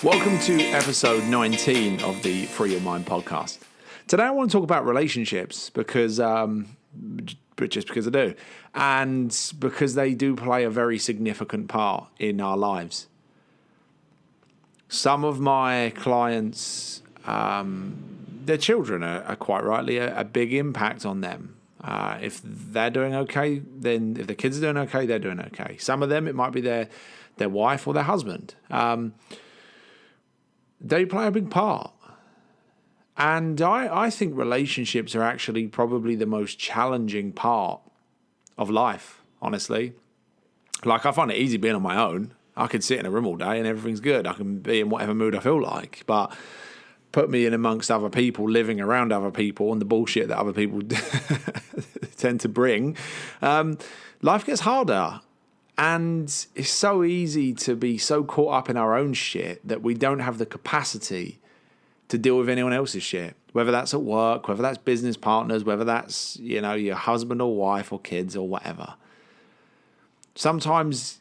Welcome to episode 19 of the Free Your Mind podcast. Today I want to talk about relationships because I do, and because they do play a very significant part in our lives. Some of my clients, their children are quite rightly a big impact on them. If they're doing okay, then if the kids are doing okay, they're doing okay. Some of them, it might be their wife or their husband. They play a big part. And I think relationships are actually probably the most challenging part of life, honestly. Like, I find it easy being on my own. I could sit in a room all day and everything's good. I can be in whatever mood I feel like. But put me in amongst other people, living around other people, and the bullshit that other people tend to bring, life gets harder. And it's so easy to be so caught up in our own shit that we don't have the capacity to deal with anyone else's shit, whether that's at work, whether that's business partners, whether that's, your husband or wife or kids or whatever. Sometimes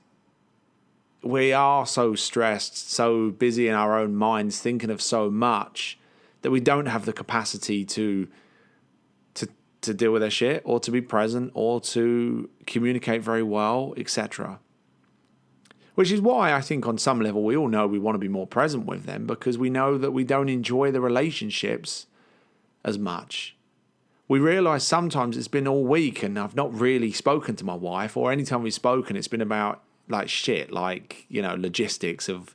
we are so stressed, so busy in our own minds, thinking of so much that we don't have the capacity to deal with their shit or to be present or to communicate very well, etc. Which is why I think on some level we all know we want to be more present with them, because we know that we don't enjoy the relationships as much. We realise sometimes it's been all week and I've not really spoken to my wife, or anytime we've spoken it's been about like shit, like, logistics of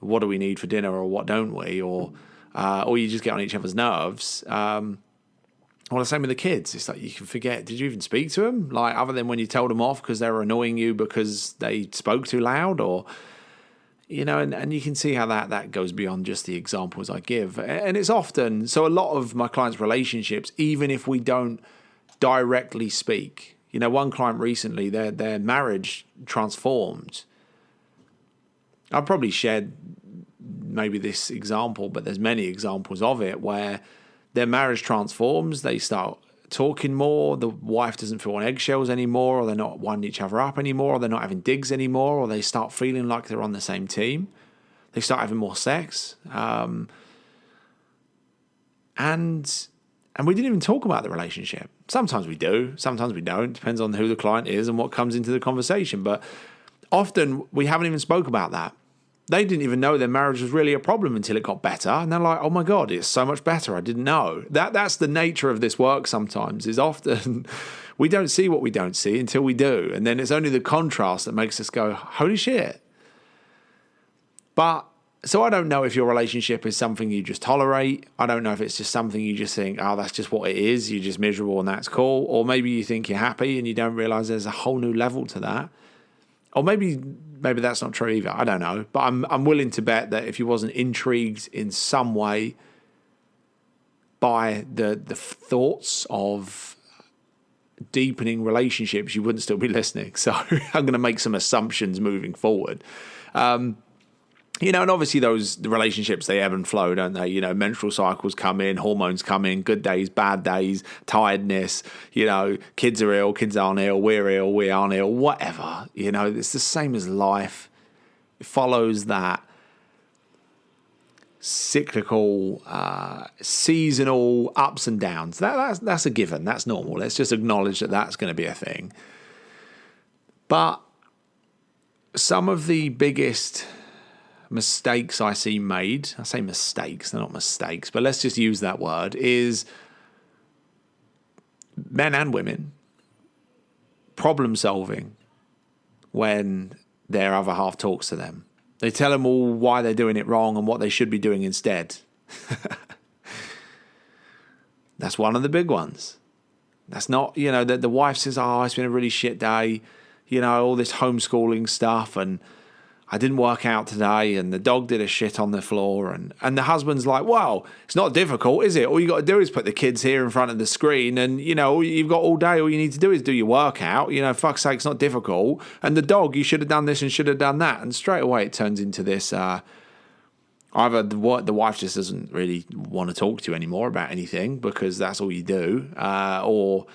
what do we need for dinner or what don't we, or you just get on each other's nerves. Well, the same with the kids. It's like you can forget, did you even speak to them? Like, other than when you told them off because they were annoying you because they spoke too loud, or, and you can see how that goes beyond just the examples I give. And it's often, so a lot of my clients' relationships, even if we don't directly speak, one client recently, their marriage transformed. I've probably shared maybe this example, but there's many examples of it where their marriage transforms, they start talking more, the wife doesn't feel on eggshells anymore, or they're not winding each other up anymore, or they're not having digs anymore, or they start feeling like they're on the same team. They start having more sex. And we didn't even talk about the relationship. Sometimes we do, sometimes we don't. Depends on who the client is and what comes into the conversation. But often we haven't even spoke about that. They didn't even know their marriage was really a problem until it got better. And they're like, oh my God, it's so much better. I didn't know. That's the nature of this work sometimes, is often we don't see what we don't see until we do. And then it's only the contrast that makes us go, holy shit. But so I don't know if your relationship is something you just tolerate. I don't know if it's just something you just think, oh, that's just what it is. You're just miserable and that's cool. Or maybe you think you're happy and you don't realize there's a whole new level to that. Or maybe that's not true either. I don't know. But I'm willing to bet that if you wasn't intrigued in some way by the thoughts of deepening relationships, you wouldn't still be listening. So I'm going to make some assumptions moving forward. And obviously the relationships, they ebb and flow, don't they? Menstrual cycles come in, hormones come in, good days, bad days, tiredness, kids are ill, kids aren't ill, we aren't ill, whatever. It's the same as life. It follows that cyclical, seasonal ups and downs. That's a given. That's normal. Let's just acknowledge that that's going to be a thing. But some of the biggest mistakes I see made, I say mistakes, they're not mistakes, but let's just use that word, is men and women problem solving when their other half talks to them. They tell them all why they're doing it wrong and what they should be doing instead. That's one of the big ones. That's not, the wife says, oh, it's been a really shit day, all this homeschooling stuff, and I didn't work out today, and the dog did a shit on the floor, and the husband's like, well, it's not difficult, is it? All you got to do is put the kids here in front of the screen, and, you've got all day, all you need to do is do your workout, fuck's sake, it's not difficult, and the dog, you should have done this and should have done that, and straight away it turns into this, either the wife just doesn't really want to talk to you anymore about anything, because that's all you do, or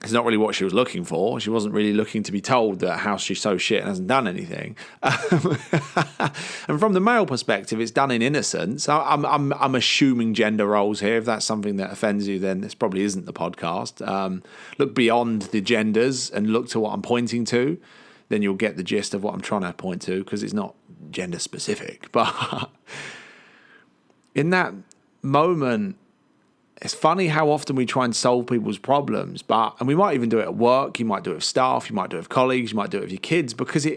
It's not really what she was looking for. She wasn't really looking to be told that how she's so shit and hasn't done anything. And from the male perspective, it's done in innocence. I'm assuming gender roles here. If that's something that offends you, then this probably isn't the podcast. Look beyond the genders and look to what I'm pointing to. Then you'll get the gist of what I'm trying to point to, because it's not gender specific. But in that moment, it's funny how often we try and solve people's problems, and we might even do it at work, you might do it with staff, you might do it with colleagues, you might do it with your kids, because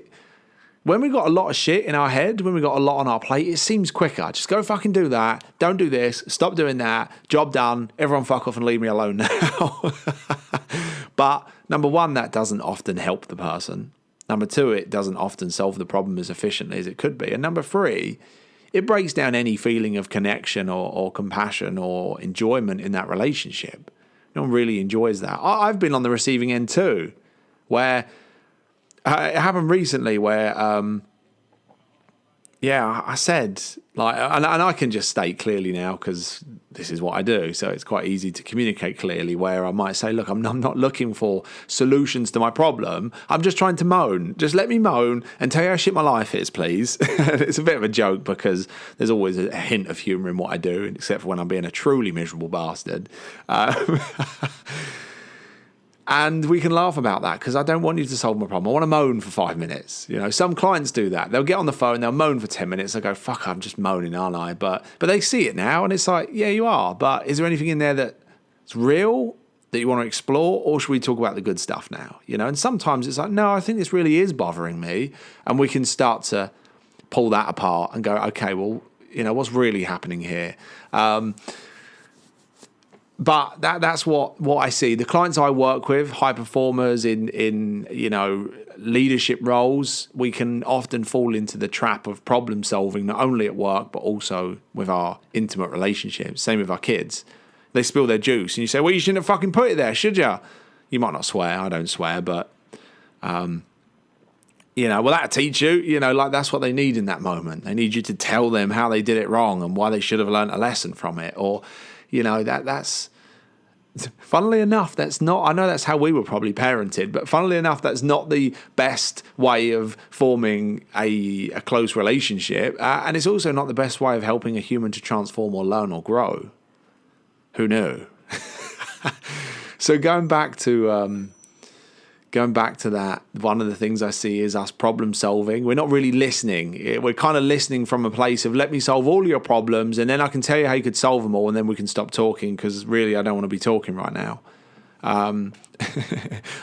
when we've got a lot of shit in our head, when we've got a lot on our plate, it seems quicker. Just go fucking do that, don't do this, stop doing that, job done, everyone fuck off and leave me alone now. But number one, that doesn't often help the person. Number two, it doesn't often solve the problem as efficiently as it could be. And number three, it breaks down any feeling of connection or compassion or enjoyment in that relationship. No one really enjoys that. I've been on the receiving end too, where it happened recently where, I said, like, and I can just state clearly now because this is what I do, so it's quite easy to communicate clearly, where I might say, look, I'm not looking for solutions to my problem. I'm just trying to moan. Just let me moan and tell you how shit my life is, please. It's a bit of a joke because there's always a hint of humour in what I do, except for when I'm being a truly miserable bastard. And we can laugh about that because I don't want you to solve my problem. I want to moan for 5 minutes. You know, some clients do that. They'll get on the phone, they'll moan for 10 minutes. They'll go, fuck, I'm just moaning, aren't I? But they see it now and it's like, yeah, you are. But is there anything in there that's real that you want to explore? Or should we talk about the good stuff now? You know, and sometimes it's like, no, I think this really is bothering me. And we can start to pull that apart and go, okay, well, you know, what's really happening here? But that's what I see. The clients I work with, high performers in leadership roles, we can often fall into the trap of problem solving, not only at work, but also with our intimate relationships. Same with our kids. They spill their juice and you say, well, you shouldn't have fucking put it there, should you? You might not swear. I don't swear, but, well, that'll teach you, like that's what they need in that moment. They need you to tell them how they did it wrong and why they should have learned a lesson from it. Or, that's funnily enough, that's not, I know that's how we were probably parented, but funnily enough, that's not the best way of forming a close relationship. And it's also not the best way of helping a human to transform or learn or grow. Who knew? So going back to that, one of the things I see is us problem solving. We're not really listening. We're kind of listening from a place of, let me solve all your problems and then I can tell you how you could solve them all and then we can stop talking because really I don't want to be talking right now.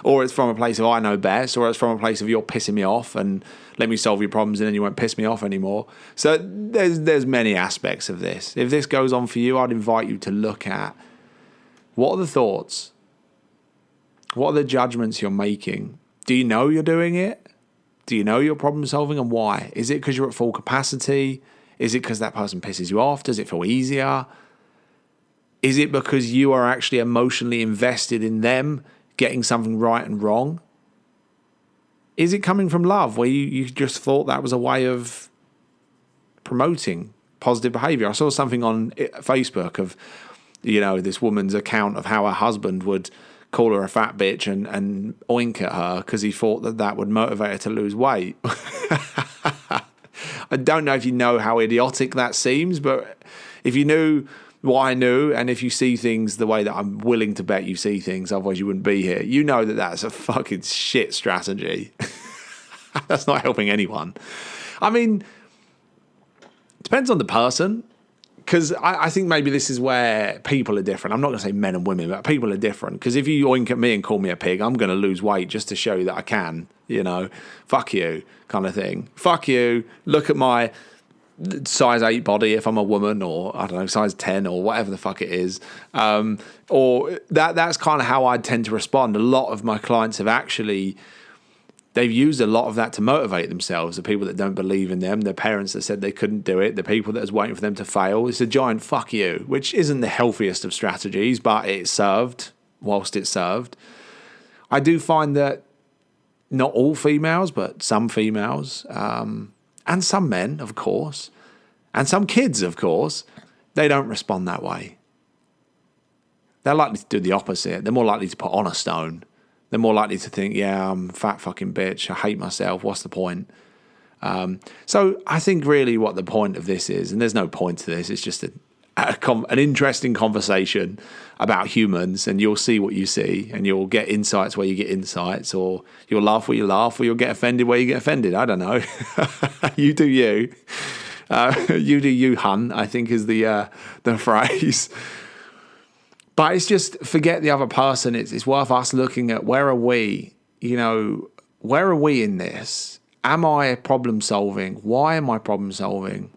Or it's from a place of I know best, or it's from a place of you're pissing me off and let me solve your problems and then you won't piss me off anymore. So there's many aspects of this. If this goes on for you, I'd invite you to look at what are the thoughts? What are the judgments you're making? Do you know you're doing it? Do you know you're problem solving, and why? Is it because you're at full capacity? Is it because that person pisses you off? Does it feel easier? Is it because you are actually emotionally invested in them getting something right and wrong? Is it coming from love, where you just thought that was a way of promoting positive behavior? I saw something on Facebook of, this woman's account of how her husband would call her a fat bitch and oink at her because he thought that would motivate her to lose weight. I don't know if you know how idiotic that seems, but if you knew what I knew, and if you see things the way that I'm willing to bet you see things, otherwise you wouldn't be here, you know that that's a fucking shit strategy. That's not helping anyone. I mean, it depends on the person. Because I think maybe this is where people are different. I'm not going to say men and women, but people are different. Because if you oink at me and call me a pig, I'm going to lose weight just to show you that I can, fuck you kind of thing. Fuck you. Look at my size 8 body if I'm a woman, or I don't know, size 10 or whatever the fuck it is. Or that's kind of how I tend to respond. A lot of my clients have actually... They've used a lot of that to motivate themselves. The people that don't believe in them, the parents that said they couldn't do it, the people that was waiting for them to fail. It's a giant fuck you, which isn't the healthiest of strategies, but it served whilst it served. I do find that not all females, but some females, and some men, of course, and some kids, of course, they don't respond that way. they're likely to do the opposite. They're more likely to put on a stone. They're more likely to think, yeah, I'm a fat fucking bitch. I hate myself. What's the point? So I think really what the point of this is, and there's no point to this, it's just an interesting conversation about humans, and you'll see what you see, and you'll get insights where you get insights, or you'll laugh where you laugh, or you'll get offended where you get offended. I don't know. You do you. You do you, hun, I think is the phrase. But it's just forget the other person. It's worth us looking at where are we, where are we in this? Am I problem solving? Why am I problem solving?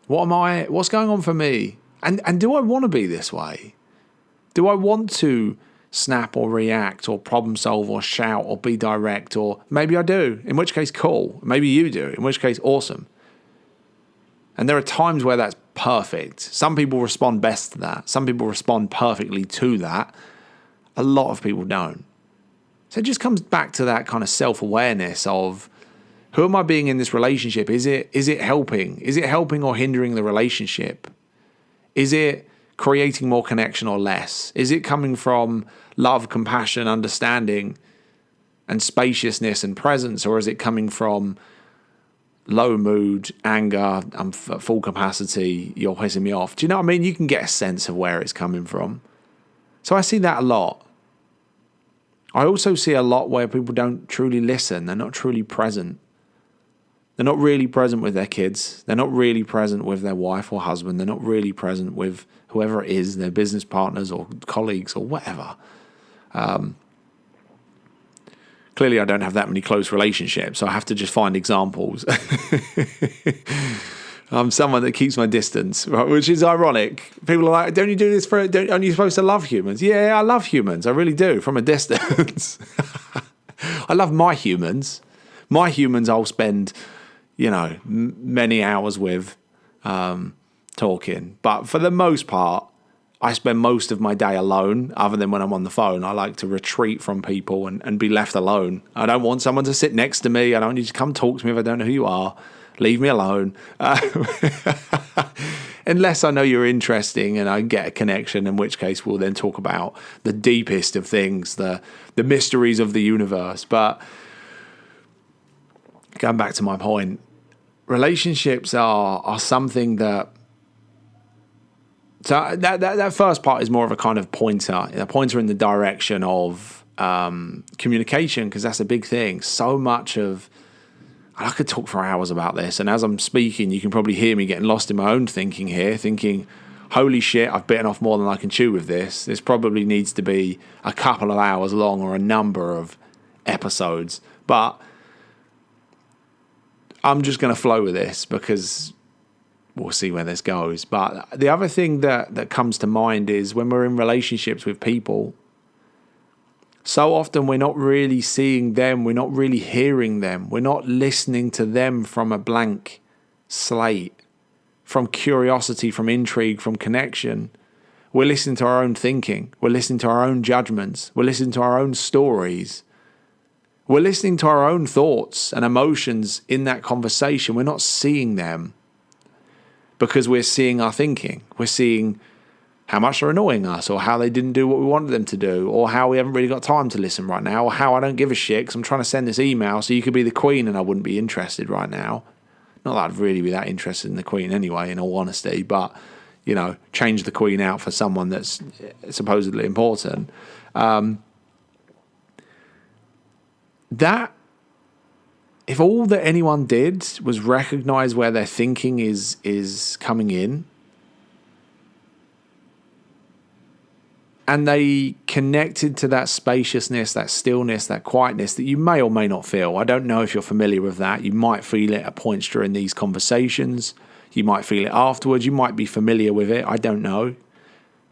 What's going on for me? And do I want to be this way? Do I want to snap or react or problem solve or shout or be direct? Or maybe I do, in which case cool. Maybe you do, in which case awesome. And there are times where that's perfect. Some people respond best to that. Some people respond perfectly to that. A lot of people don't. So it just comes back to that kind of self-awareness of, who am I being in this relationship? Is it helping? Is it helping or hindering the relationship? Is it creating more connection or less? Is it coming from love, compassion, understanding, and spaciousness and presence? Or is it coming from low mood, anger, I'm at full capacity, you're pissing me off? Do you know what I mean? You can get a sense of where it's coming from. So I see that a lot. I also see a lot where people don't truly listen. They're not truly present. They're not really present with their kids. They're not really present with their wife or husband. They're not really present with whoever it is, their business partners or colleagues or whatever. Clearly, I don't have that many close relationships, so I have to just find examples. I'm someone that keeps my distance, right? Which is ironic. People are like, don't you do this aren't you supposed to love humans? Yeah, I love humans. I really do, from a distance. I love my humans. My humans I'll spend, many hours with talking. But for the most part, I spend most of my day alone, other than when I'm on the phone. I like to retreat from people and be left alone. I don't want someone to sit next to me. I don't need you to come talk to me if I don't know who you are. Leave me alone. Unless I know you're interesting and I get a connection, in which case we'll then talk about the deepest of things, the mysteries of the universe. But going back to my point, relationships are something that... So that first part is more of a kind of pointer in the direction of communication, because that's a big thing. So much of... I could talk for hours about this, and as I'm speaking, you can probably hear me getting lost in my own thinking here, thinking, holy shit, I've bitten off more than I can chew with this. This probably needs to be a couple of hours long or a number of episodes. But I'm just going to flow with this because we'll see where this goes. But the other thing that comes to mind is when we're in relationships with people, so often we're not really seeing them, we're not really hearing them, we're not listening to them from a blank slate, from curiosity, from intrigue, from connection. We're listening to our own thinking, we're listening to our own judgments, we're listening to our own stories, we're listening to our own thoughts and emotions in that conversation. We're not seeing them because we're seeing our thinking. We're seeing how much they're annoying us, or how they didn't do what we wanted them to do, or how we haven't really got time to listen right now, or how I don't give a shit because I'm trying to send this email so you could be the queen and I wouldn't be interested right now. Not that I'd really be that interested in the queen anyway, in all honesty, but, change the queen out for someone that's supposedly important. That, if all that anyone did was recognize where their thinking is coming in, and they connected to that spaciousness, that stillness, that quietness that you may or may not feel. I don't know if you're familiar with that. You might feel it at points during these conversations. You might feel it afterwards. You might be familiar with it. I don't know.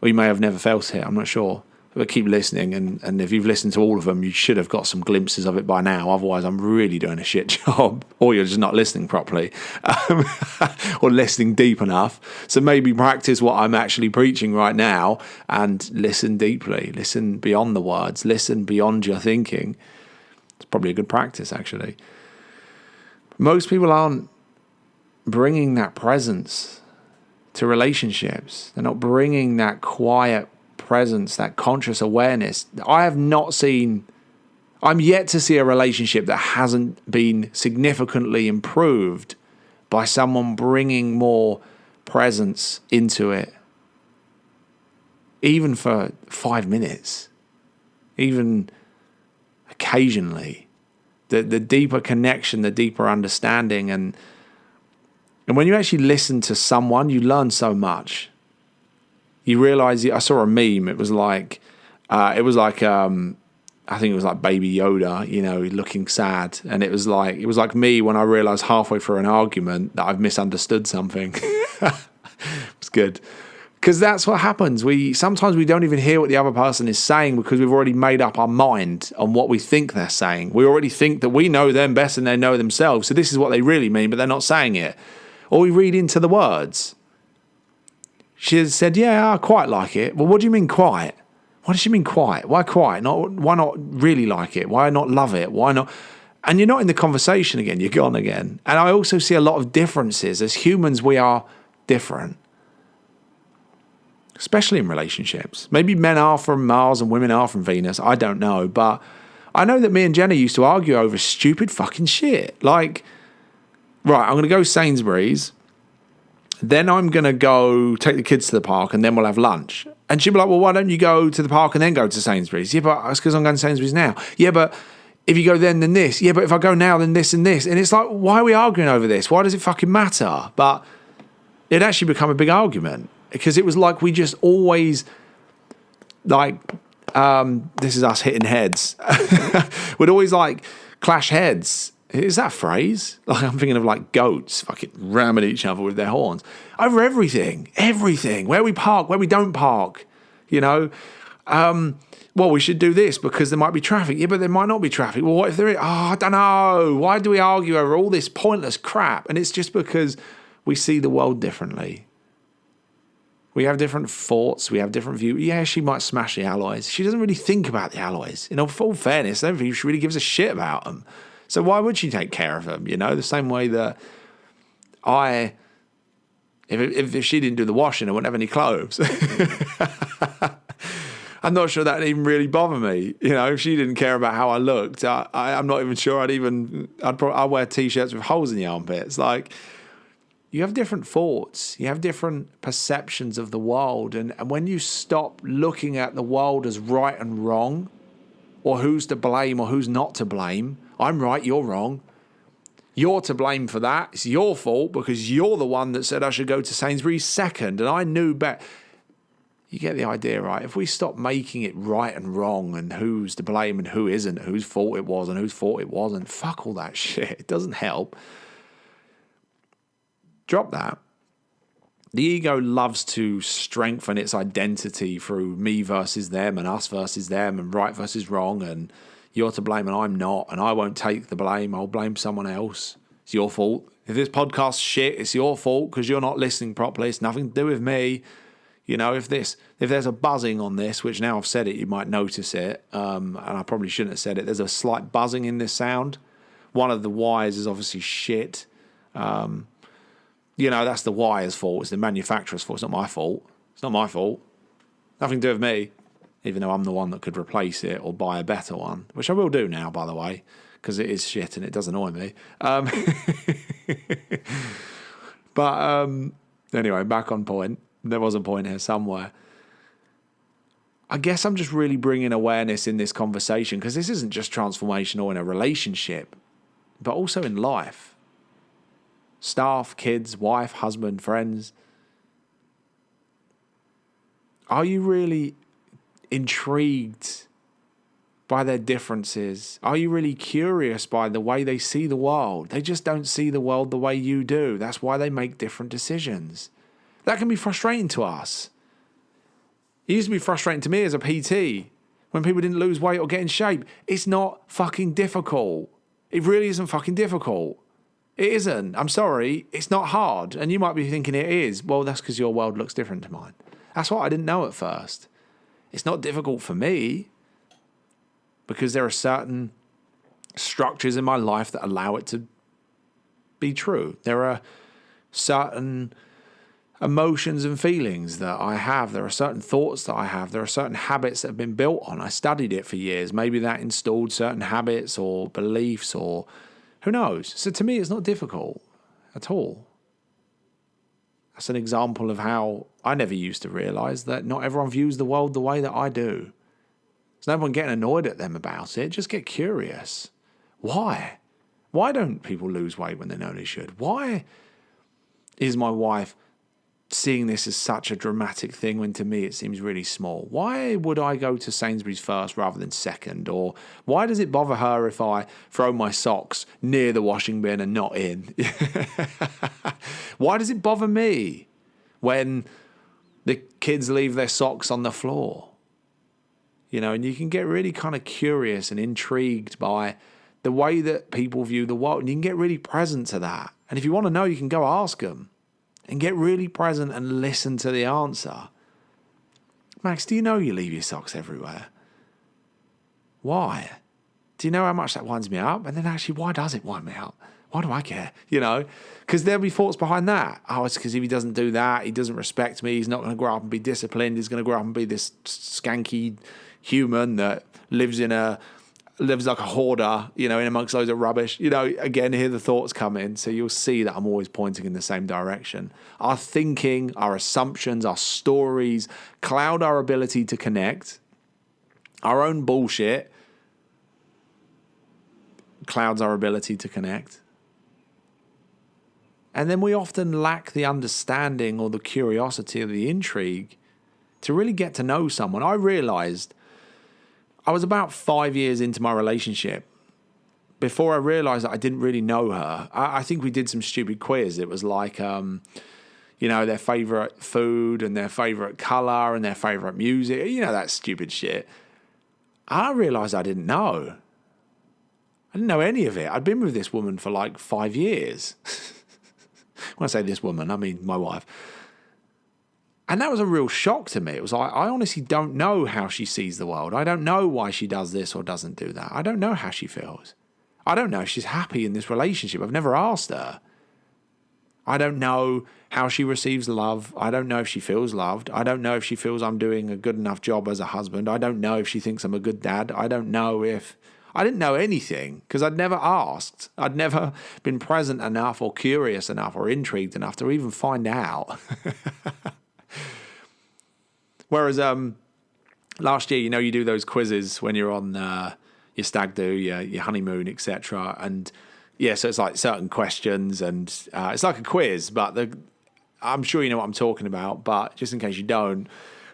Or you may have never felt it. I'm not sure. But keep listening. And if you've listened to all of them, you should have got some glimpses of it by now. Otherwise, I'm really doing a shit job. Or you're just not listening properly. Or listening deep enough. So maybe practice what I'm actually preaching right now and listen deeply. Listen beyond the words. Listen beyond your thinking. It's probably a good practice, actually. Most people aren't bringing that presence to relationships. They're not bringing that quiet presence, that conscious awareness. I'm yet to see a relationship that hasn't been significantly improved by someone bringing more presence into it. Even for 5 minutes, even occasionally, the deeper connection, the deeper understanding, and when you actually listen to someone, you learn so much. You realize. I saw a meme. It was like I think it was like Baby Yoda, looking sad, and it was like me when I realized halfway through an argument that I've misunderstood something. It's good. Because that's what happens. Sometimes we don't even hear what the other person is saying because we've already made up our mind on what we think they're saying. We already think that we know them best than they know themselves. So this is what they really mean, but they're not saying it. Or we read into the words. She said, yeah, I quite like it. Well, what do you mean quiet? What does she mean quiet? Why quiet? Why not really like it? Why not love it? Why not? And you're not in the conversation again. You're gone again. And I also see a lot of differences. As humans, we are different. Especially in relationships. Maybe men are from Mars and women are from Venus. I don't know. But I know that me and Jenna used to argue over stupid fucking shit. Like, right, I'm going to go Sainsbury's. Then I'm going to go take the kids to the park and then we'll have lunch. And she'd be like, well, why don't you go to the park and then go to Sainsbury's? Yeah, but that's because I'm going to Sainsbury's now. Yeah, but if you go then this. Yeah, but if I go now, then this and this. And it's like, why are we arguing over this? Why does it fucking matter? But it actually become a big argument. Because it was like we just always, this is us hitting heads. We'd always clash heads. Is that a phrase? I'm thinking of goats fucking ramming each other with their horns. Over everything. Where we park, where we don't park. Well, we should do this because there might be traffic. Yeah, but there might not be traffic. Well, what if there is? Oh, I don't know. Why do we argue over all this pointless crap? And it's just because we see the world differently. We have different thoughts. We have different views. Yeah, she might smash the alloys. She doesn't really think about the alloys. In all fairness, I don't think she really gives a shit about them. So why would she take care of them? The same way that if she didn't do the washing, I wouldn't have any clothes. I'm not sure that'd even really bother me. If she didn't care about how I looked, I'm not even sure I'd wear t-shirts with holes in the armpits. You have different thoughts. You have different perceptions of the world. And when you stop looking at the world as right and wrong, or who's to blame or who's not to blame, I'm right, you're wrong. You're to blame for that. It's your fault because you're the one that said I should go to Sainsbury's second. And I knew better. You get the idea, right? If we stop making it right and wrong and who's to blame and who isn't, whose fault it was and whose fault it wasn't, fuck all that shit. It doesn't help. Drop that. The ego loves to strengthen its identity through me versus them and us versus them and right versus wrong and you're to blame and I'm not and I won't take the blame. I'll blame someone else. It's your fault. If this podcast's shit, it's your fault because you're not listening properly. It's nothing to do with me. If there's a buzzing on this, which now I've said it, you might notice it, and I probably shouldn't have said it. There's a slight buzzing in this sound. One of the wires is obviously shit. That's the wire's fault. It's the manufacturer's fault. It's not my fault. It's not my fault. Nothing to do with me, even though I'm the one that could replace it or buy a better one, which I will do now, by the way, because it is shit and it does annoy me. But anyway, back on point. There was a point here somewhere. I guess I'm just really bringing awareness in this conversation because this isn't just transformational in a relationship, but also in life. Staff, kids, wife, husband, friends. Are you really intrigued by their differences? Are you really curious by the way they see the world? They just don't see the world the way you do. That's why they make different decisions. That can be frustrating to us. It used to be frustrating to me as a PT when people didn't lose weight or get in shape. It's not fucking difficult. It really isn't fucking difficult. It isn't. I'm sorry. It's not hard. And you might be thinking it is. Well, that's because your world looks different to mine. That's what I didn't know at first. It's not difficult for me because there are certain structures in my life that allow it to be true. There are certain emotions and feelings that I have. There are certain thoughts that I have. There are certain habits that have been built on. I studied it for years. Maybe that installed certain habits or beliefs, or who knows. So to me, it's not difficult at all. That's an example of how I never used to realize that not everyone views the world the way that I do. There's no one getting annoyed at them about it. Just get curious. Why? Why don't people lose weight when they know they should? Why is my wife seeing this as such a dramatic thing when to me it seems really small? Why would I go to Sainsbury's first rather than second? Or why does it bother her if I throw my socks near the washing bin and not in? Why does it bother me when the kids leave their socks on the floor? You know, and you can get really kind of curious and intrigued by the way that people view the world, and you can get really present to that. And if you want to know, you can go ask them. And get really present and listen to the answer. Max, do you know you leave your socks everywhere? Why? Do you know how much that winds me up? And then actually, why does it wind me up? Why do I care? You know, because there'll be thoughts behind that. Oh, it's because if he doesn't do that, he doesn't respect me. He's not going to grow up and be disciplined. He's going to grow up and be this skanky human that lives like a hoarder, you know, in amongst loads of rubbish. You know, again, here the thoughts come in. So you'll see that I'm always pointing in the same direction. Our thinking, our assumptions, our stories cloud our ability to connect. Our own bullshit clouds our ability to connect. And then we often lack the understanding or the curiosity or the intrigue to really get to know someone. I realized I was about 5 years into my relationship before I realized that I didn't really know her. I think we did some stupid quiz. It was like, you know, their favorite food and their favorite color and their favorite music. You know, that stupid shit. I realized I didn't know. I didn't know any of it. I'd been with this woman for like 5 years. When I say this woman, I mean my wife. And that was a real shock to me. It was like, I honestly don't know how she sees the world. I don't know why she does this or doesn't do that. I don't know how she feels. I don't know if she's happy in this relationship. I've never asked her. I don't know how she receives love. I don't know if she feels loved. I don't know if she feels I'm doing a good enough job as a husband. I don't know if she thinks I'm a good dad. I don't know if... I didn't know anything because I'd never asked. I'd never been present enough or curious enough or intrigued enough to even find out. Whereas last year, you know, you do those quizzes when you're on your stag do, your honeymoon, etc. And yeah, so it's like certain questions and it's like a quiz, but I'm sure you know what I'm talking about. But just in case you don't,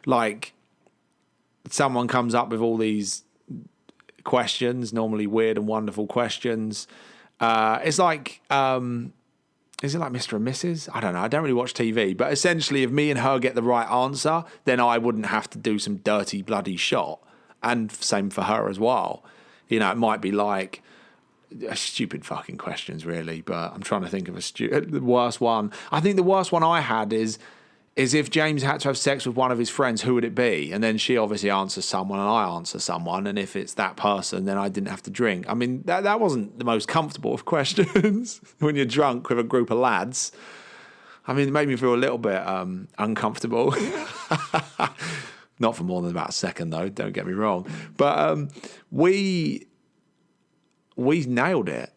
like someone comes up with all these questions, normally weird and wonderful questions. It's like... is it like Mr. and Mrs.? I don't know. I don't really watch TV. But essentially, if me and her get the right answer, then I wouldn't have to do some dirty, bloody shot. And same for her as well. You know, it might be like stupid fucking questions, really. But I'm trying to think of the worst one. I think the worst one I had is if James had to have sex with one of his friends, who would it be? And then she obviously answers someone and I answer someone. And if it's that person, then I didn't have to drink. I mean, that wasn't the most comfortable of questions when you're drunk with a group of lads. I mean, it made me feel a little bit uncomfortable. Not for more than about a second, though. Don't get me wrong. But we nailed it.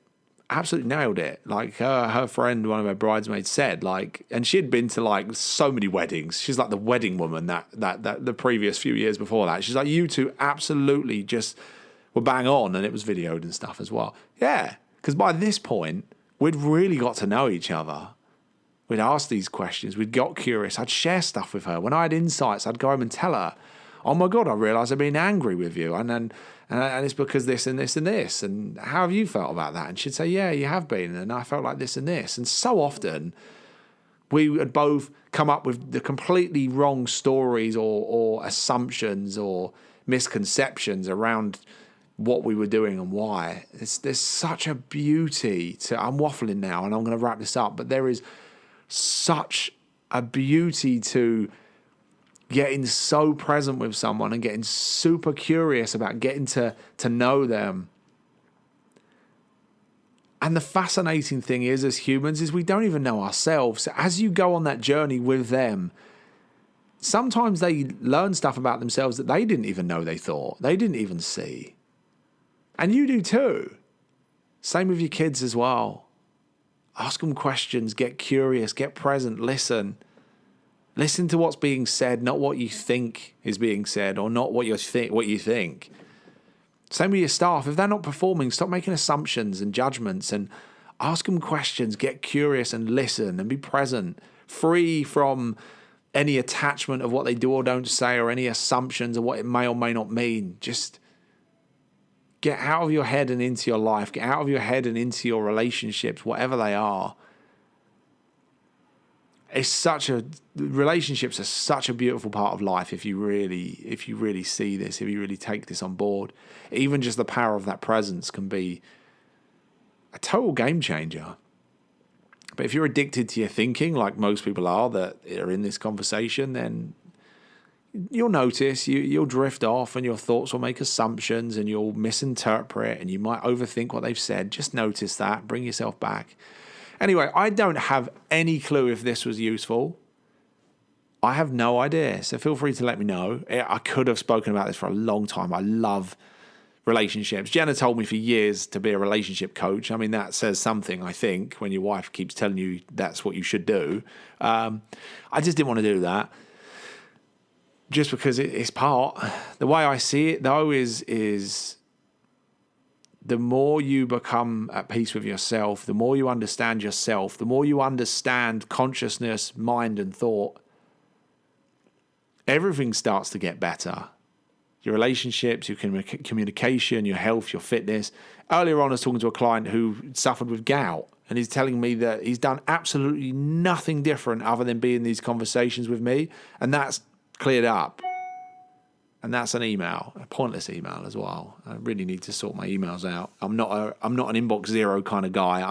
Absolutely nailed it. Like her friend, one of her bridesmaids said, like, and she'd been to like so many weddings. She's like the wedding woman that the previous few years before that. She's like, you two absolutely just were bang on, and it was videoed and stuff as well. Yeah, because by this point, we'd really got to know each other. We'd asked these questions. We'd got curious. I'd share stuff with her. When I had insights, I'd go home and tell her, oh my God, I realised I've been angry with you. And it's because this and this and this. And how have you felt about that? And she'd say, yeah, you have been. And I felt like this and this. And so often we would both come up with the completely wrong stories or assumptions or misconceptions around what we were doing and why. There's such a beauty to... I'm waffling now and I'm going to wrap this up. But there is such a beauty to getting so present with someone and getting super curious about getting to know them. And the fascinating thing is, as humans, is we don't even know ourselves. So as you go on that journey with them, sometimes they learn stuff about themselves that they didn't even know they thought. They didn't even see. And you do too. Same with your kids as well. Ask them questions, get curious, get present, listen. Listen to what's being said, not what you think is being said, or not what you think. Same with your staff. If they're not performing, stop making assumptions and judgments and ask them questions, get curious and listen and be present, free from any attachment of what they do or don't say or any assumptions of what it may or may not mean. Just get out of your head and into your life. Get out of your head and into your relationships, whatever they are. Relationships are such a beautiful part of life if you really see this, if you really take this on board. Even just the power of that presence can be a total game changer. But if you're addicted to your thinking, like most people are that are in this conversation, then you'll notice you'll drift off and your thoughts will make assumptions and you'll misinterpret and you might overthink what they've said. Just notice that. Bring yourself back. Anyway, I don't have any clue if this was useful. I have no idea. So feel free to let me know. I could have spoken about this for a long time. I love relationships. Jenna told me for years to be a relationship coach. I mean, that says something, I think, when your wife keeps telling you that's what you should do. I just didn't want to do that. Just because it's part. The way I see it, though, is the more you become at peace with yourself, the more you understand yourself, the more you understand consciousness, mind, and thought, everything starts to get better. Your relationships, your communication, your health, your fitness. Earlier on, I was talking to a client who suffered with gout, and he's telling me that he's done absolutely nothing different other than be in these conversations with me, and that's cleared up. And that's an email, a pointless email as well. I really need to sort my emails out. I'm not an inbox zero kind of guy.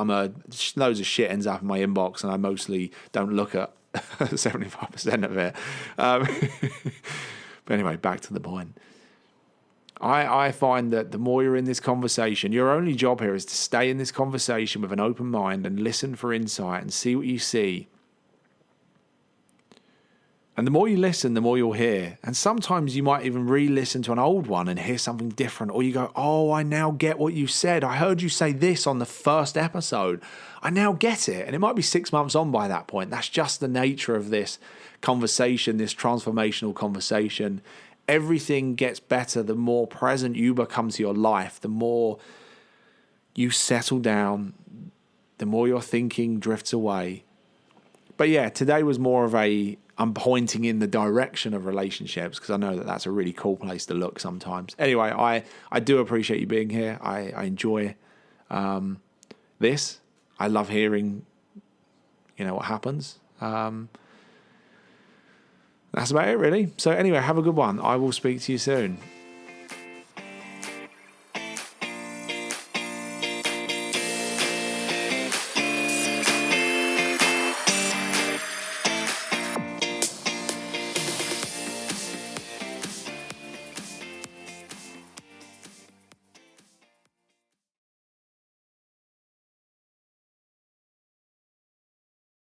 Loads of shit ends up in my inbox, and I mostly don't look at 75% of it. But anyway, back to the point. I find that the more you're in this conversation, your only job here is to stay in this conversation with an open mind and listen for insight and see what you see. And the more you listen, the more you'll hear. And sometimes you might even re-listen to an old one and hear something different. Or you go, oh, I now get what you said. I heard you say this on the first episode. I now get it. And it might be 6 months on by that point. That's just the nature of this conversation, this transformational conversation. Everything gets better the more present you become to your life, the more you settle down, the more your thinking drifts away. But yeah, today was more of I'm pointing in the direction of relationships because I know that that's a really cool place to look sometimes. Anyway, I do appreciate you being here. I enjoy this. I love hearing, what happens. That's about it, really. So anyway, have a good one. I will speak to you soon.